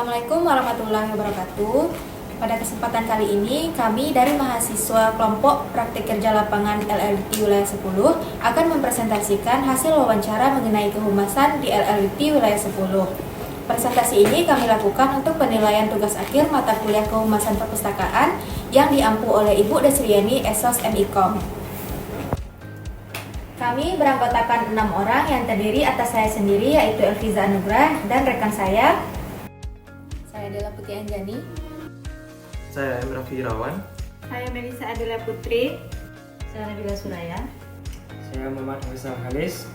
Assalamualaikum warahmatullahi wabarakatuh. Pada kesempatan kali ini, kami dari mahasiswa kelompok praktik kerja lapangan LLDT Wilayah 10 akan mempresentasikan hasil wawancara mengenai kehumasan di LLDT Wilayah 10. Presentasi ini kami lakukan untuk penilaian tugas akhir mata kuliah kehumasan perpustakaan yang diampu oleh Ibu Desriani Esos MIKOM. Kami beranggotakan 6 orang yang terdiri atas saya sendiri, yaitu Elviza Anugrah, dan rekan saya adalah Putri Anjani. Saya Raffi Irawan. Saya Melisa Adela Putri. Saya Nabila Suraya. Saya Muhammad Rizal Halis.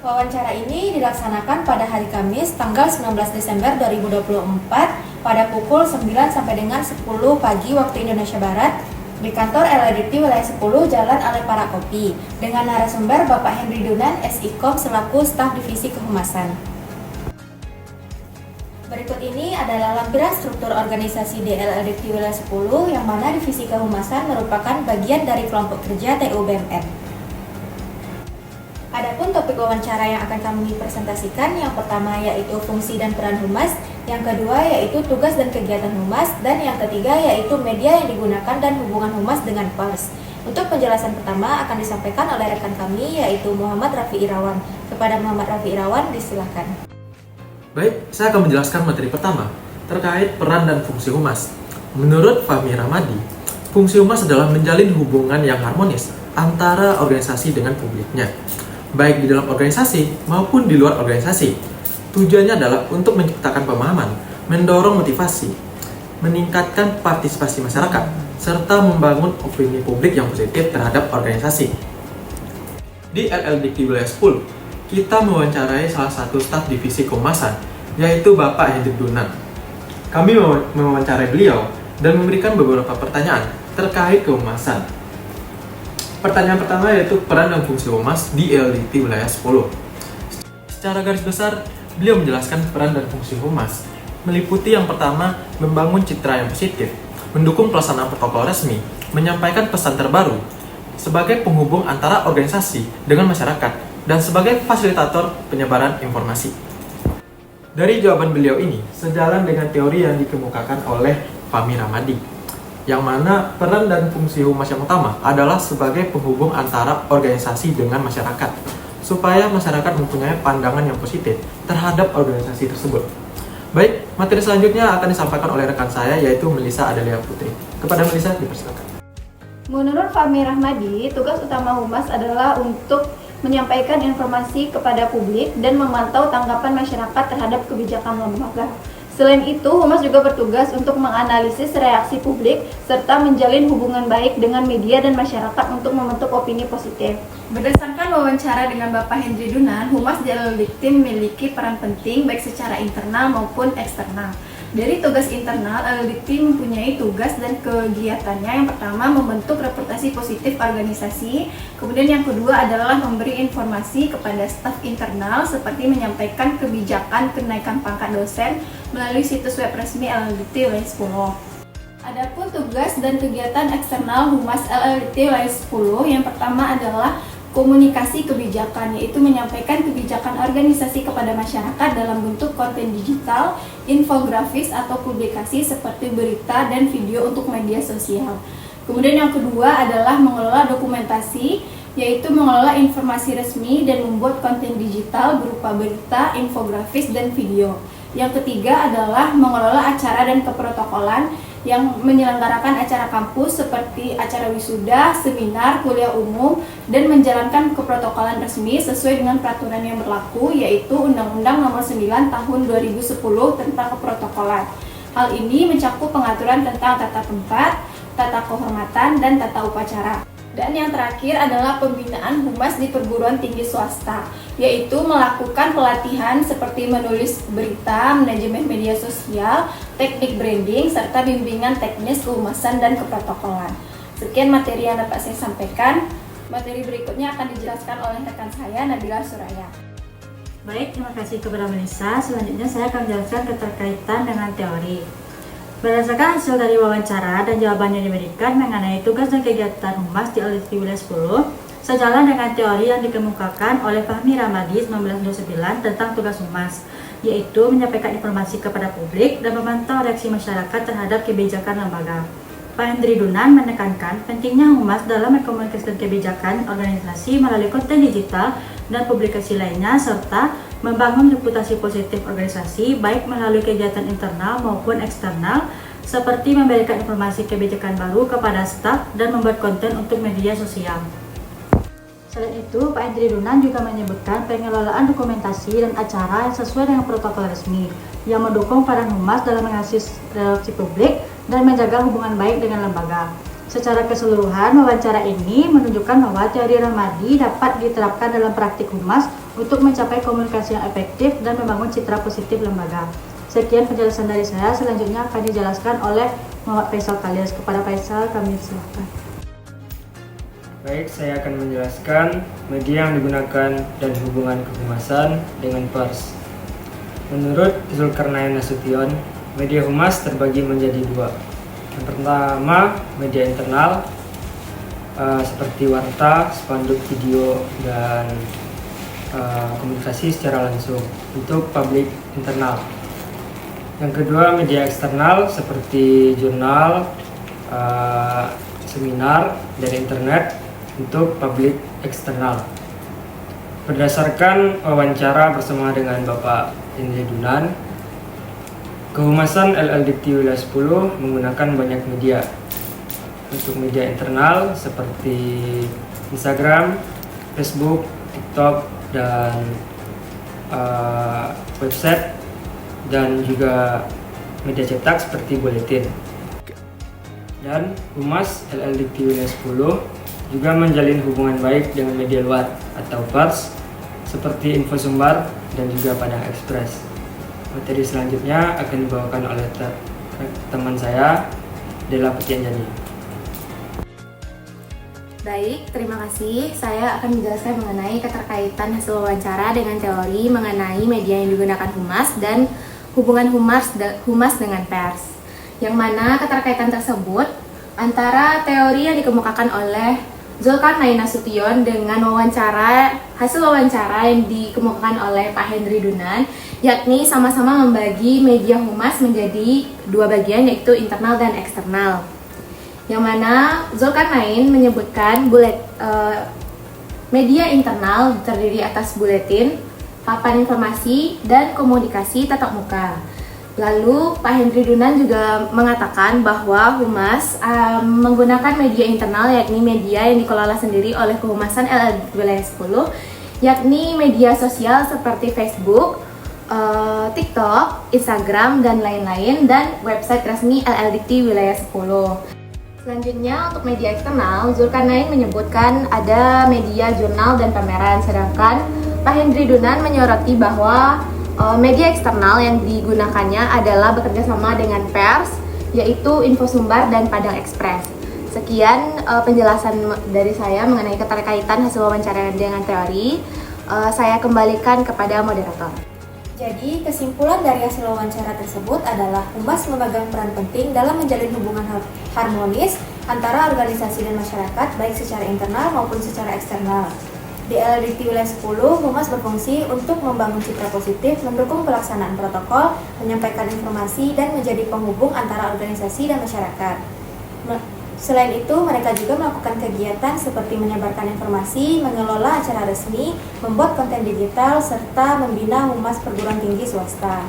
Wawancara ini dilaksanakan pada hari Kamis tanggal 19 Desember 2024 pada pukul 9 sampai dengan 10 pagi waktu Indonesia Barat di kantor LLDT Wilayah 10 Jalan Alepara Kopi dengan narasumber Bapak Henry Dunan SIKOM selaku staf divisi kehumasan. Berikut ini adalah lampiran struktur organisasi di LLDT Wilayah 10 yang mana divisi kehumasan merupakan bagian dari kelompok kerja TUBMN. Adapun topik wawancara yang akan kami presentasikan, yang pertama yaitu fungsi dan peran humas, yang kedua yaitu tugas dan kegiatan humas, dan yang ketiga yaitu media yang digunakan dan hubungan humas dengan pers. Untuk penjelasan pertama akan disampaikan oleh rekan kami yaitu Muhammad Raffi Irawan. Kepada Muhammad Raffi Irawan disilakan. Baik, saya akan menjelaskan materi pertama terkait peran dan fungsi humas. Menurut Fahmi Ramadi, fungsi humas adalah menjalin hubungan yang harmonis antara organisasi dengan publiknya, baik di dalam organisasi maupun di luar organisasi. Tujuannya adalah untuk menciptakan pemahaman, mendorong motivasi, meningkatkan partisipasi masyarakat, serta membangun opini publik yang positif terhadap organisasi. Di LLDT Wilayah 10, kita mewawancarai salah satu staf divisi kehumasan, yaitu Bapak Henry Dunan. Kami mewawancarai beliau dan memberikan beberapa pertanyaan terkait kehumasan. Pertanyaan pertama yaitu peran dan fungsi humas di LLDT Wilayah 10. Secara garis besar, beliau menjelaskan peran dan fungsi humas, meliputi yang pertama, membangun citra yang positif, mendukung pelaksanaan protokol resmi, menyampaikan pesan terbaru, sebagai penghubung antara organisasi dengan masyarakat, dan sebagai fasilitator penyebaran informasi. Dari jawaban beliau ini, sejalan dengan teori yang dikemukakan oleh Fahmi Ramadi, yang mana peran dan fungsi humas yang utama adalah sebagai penghubung antara organisasi dengan masyarakat, supaya masyarakat mempunyai pandangan yang positif terhadap organisasi tersebut. Baik, materi selanjutnya akan disampaikan oleh rekan saya yaitu Melisa Adelia Putri. Kepada Melisa, dipersilakan. Menurut Fahmi Ramadi, tugas utama humas adalah untuk menyampaikan informasi kepada publik dan memantau tanggapan masyarakat terhadap kebijakan lembaga. Selain itu, humas juga bertugas untuk menganalisis reaksi publik serta menjalin hubungan baik dengan media dan masyarakat untuk membentuk opini positif. Berdasarkan wawancara dengan Bapak Henry Dunan, humas di LLDT memiliki peran penting baik secara internal maupun eksternal. Dari tugas internal, LLDT mempunyai tugas dan kegiatannya. Yang pertama, membentuk reputasi positif organisasi. Kemudian yang kedua adalah memberi informasi kepada staf internal seperti menyampaikan kebijakan kenaikan pangkat dosen melalui situs web resmi LLDT Wilayah 10. Adapun tugas dan kegiatan eksternal humas LLDT Wilayah 10, yang pertama adalah komunikasi kebijakan, yaitu menyampaikan kebijakan organisasi kepada masyarakat dalam bentuk konten digital, infografis atau publikasi seperti berita dan video untuk media sosial. Kemudian yang kedua adalah mengelola dokumentasi, yaitu mengelola informasi resmi dan membuat konten digital berupa berita, infografis, dan video. Yang ketiga adalah mengelola acara dan keprotokolan yang menyelenggarakan acara kampus seperti acara wisuda, seminar, kuliah umum, dan menjalankan keprotokolan resmi sesuai dengan peraturan yang berlaku, yaitu Undang-Undang Nomor 9 Tahun 2010 tentang keprotokolan. Hal ini mencakup pengaturan tentang tata tempat, tata kehormatan, dan tata upacara. Dan yang terakhir adalah pembinaan humas di perguruan tinggi swasta, yaitu melakukan pelatihan seperti menulis berita, manajemen media sosial, teknik branding, serta bimbingan teknis kehumasan dan keprotokolan. Sekian materi yang dapat saya sampaikan. Materi berikutnya akan dijelaskan oleh rekan saya, Nabila Suraya. Baik, terima kasih kepada Melisa. Selanjutnya saya akan menjelaskan keterkaitan dengan teori. Berdasarkan hasil dari wawancara dan jawaban yang diberikan mengenai tugas dan kegiatan humas di LLDT Wilayah 10, sejalan dengan teori yang dikemukakan oleh Fahmi Ramadi 1929 tentang tugas humas, yaitu menyampaikan informasi kepada publik dan memantau reaksi masyarakat terhadap kebijakan lembaga. Pak Hendri Dunan menekankan pentingnya humas dalam mengkomunikasikan kebijakan organisasi melalui konten digital dan publikasi lainnya, serta membangun reputasi positif organisasi baik melalui kegiatan internal maupun eksternal, seperti memberikan informasi kebijakan baru kepada staf dan membuat konten untuk media sosial. Selain itu, Pak Hendri Dunan juga menyebutkan pengelolaan dokumentasi dan acara yang sesuai dengan protokol resmi yang mendukung peran humas dalam mengakses relasi publik dan menjaga hubungan baik dengan lembaga. Secara keseluruhan, wawancara ini menunjukkan bahwa teori Ramadi dapat diterapkan dalam praktik humas untuk mencapai komunikasi yang efektif dan membangun citra positif lembaga. Sekian penjelasan dari saya, selanjutnya akan dijelaskan oleh Muhammad Faisal Khalis. Kepada Faisal, kami silakan. Baik, saya akan menjelaskan media yang digunakan dan hubungan kehumasan dengan pers. Menurut Zulkarnain Nasution, media humas terbagi menjadi dua. Yang pertama, media internal seperti warta, spanduk video, dan komunikasi secara langsung untuk publik internal. Yang kedua, media eksternal seperti jurnal, seminar, dan internet untuk publik eksternal. Berdasarkan wawancara bersama dengan Bapak Hendri Dunan, Kehumasan LLDT Wilayah 10 menggunakan banyak media. Untuk media internal seperti Instagram, Facebook, TikTok, dan website, dan juga media cetak seperti buletin. Dan Humas LLDT Wilayah 10 juga menjalin hubungan baik dengan media luar atau pers seperti Info Sumbar dan juga Padang Express. Materi selanjutnya akan dibawakan oleh teman saya, Dela Petianjani. Baik, terima kasih. Saya akan menjelaskan mengenai keterkaitan hasil wawancara dengan teori mengenai media yang digunakan humas dan hubungan humas dengan pers. Yang mana keterkaitan tersebut antara teori yang dikemukakan oleh Zulkarnain Nasution dengan hasil wawancara yang dikemukakan oleh Pak Hendri Dunan, yakni sama-sama membagi media humas menjadi dua bagian, yaitu internal dan eksternal. Yang mana Zulkarnain menyebutkan media internal terdiri atas buletin, papan informasi, dan komunikasi tatap muka. Lalu Pak Hendri Dunan juga mengatakan bahwa humas menggunakan media internal, yakni media yang dikelola sendiri oleh Kehumasan LLDT Wilayah 10, yakni media sosial seperti Facebook, TikTok, Instagram, dan lain-lain, dan website resmi LLDT Wilayah 10. Selanjutnya untuk media eksternal, Zulkarnain menyebutkan ada media jurnal dan pameran, sedangkan Pak Hendri Dunan menyoroti bahwa media eksternal yang digunakannya adalah bekerja sama dengan pers, yaitu Info Sumbar dan Padang Express. Sekian penjelasan dari saya mengenai keterkaitan hasil wawancara dengan teori. Saya kembalikan kepada moderator. Jadi, kesimpulan dari hasil wawancara tersebut adalah humas memegang peran penting dalam menjalin hubungan harmonis antara organisasi dan masyarakat, baik secara internal maupun secara eksternal. Di LLDT Wilayah 10, humas berfungsi untuk membangun citra positif, mendukung pelaksanaan protokol, menyampaikan informasi, dan menjadi penghubung antara organisasi dan masyarakat. Selain itu, mereka juga melakukan kegiatan seperti menyebarkan informasi, mengelola acara resmi, membuat konten digital, serta membina humas perguruan tinggi swasta.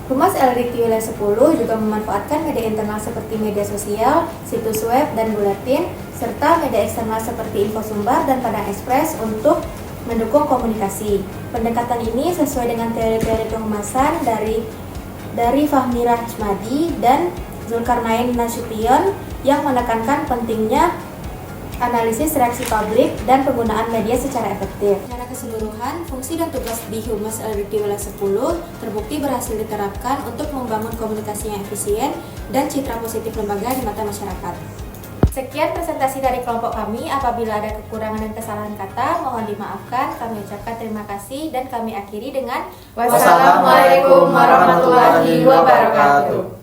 Humas LLDT Wilayah 10 juga memanfaatkan media internal seperti media sosial, situs web, dan buletin, serta media eksternal seperti Info Sumbar dan Padang Express untuk mendukung komunikasi. Pendekatan ini sesuai dengan teori-teori kehumasan dari Fahmi Ramadi dan Zulkarnain Nasution yang menekankan pentingnya analisis reaksi publik dan penggunaan media secara efektif. Secara keseluruhan, fungsi dan tugas di Humas LLDT Wilayah 10 terbukti berhasil diterapkan untuk membangun komunikasi yang efisien dan citra positif lembaga di mata masyarakat. Sekian presentasi dari kelompok kami. Apabila ada kekurangan dan kesalahan kata, mohon dimaafkan. Kami ucapkan terima kasih dan kami akhiri dengan Wassalamualaikum warahmatullahi wabarakatuh.